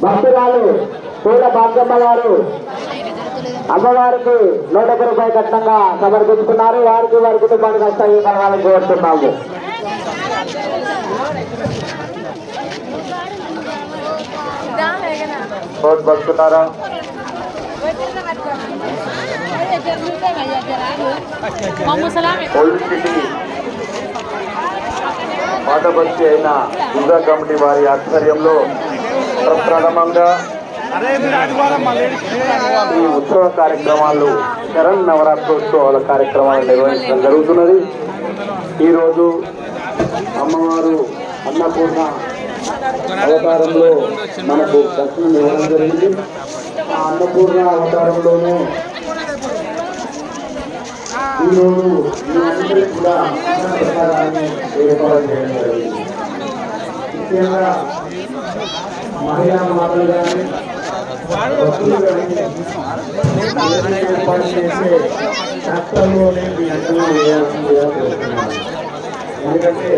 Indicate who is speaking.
Speaker 1: భక్తురాలు పూల భాగ్యమ్మ గారు అమ్మవారికి 101 రూపాయలు కట్నంగా సమర్పించుకున్నారు. వారికి వారి కుటుంబానికి వస్తాయి కలగాలని కోరుతున్నాము. భక్తున్నారా పాతబస్తి అయిన దుర్గా కమిటీ వారి ఆధ్వర్యంలో ప్రప్రథమంగా ఈ ఉత్సవ కార్యక్రమాలు శరణ్ నవరాత్రోత్సవాల కార్యక్రమాలు నిర్వహించడం జరుగుతున్నది. ఈరోజు అమ్మవారు అన్నపూర్ణ అవతారంలో మనకు దర్శనం ఇవ్వడం జరిగింది. ఆ అన్నపూర్ణ అవతారంలోనే ఈరోజు అందరికీ కూడా ప్రసాదాన్ని ఏర్పాటు చేయడం జరిగింది. ముఖ్యంగా మహిళా మాతలు కానీ భక్తులు కానీ ఏర్పాటు చేసే శాస్త్రంలోనే మీ అందరూ వేయాల్సిందిగా కోరుతున్నాను. ఎందుకంటే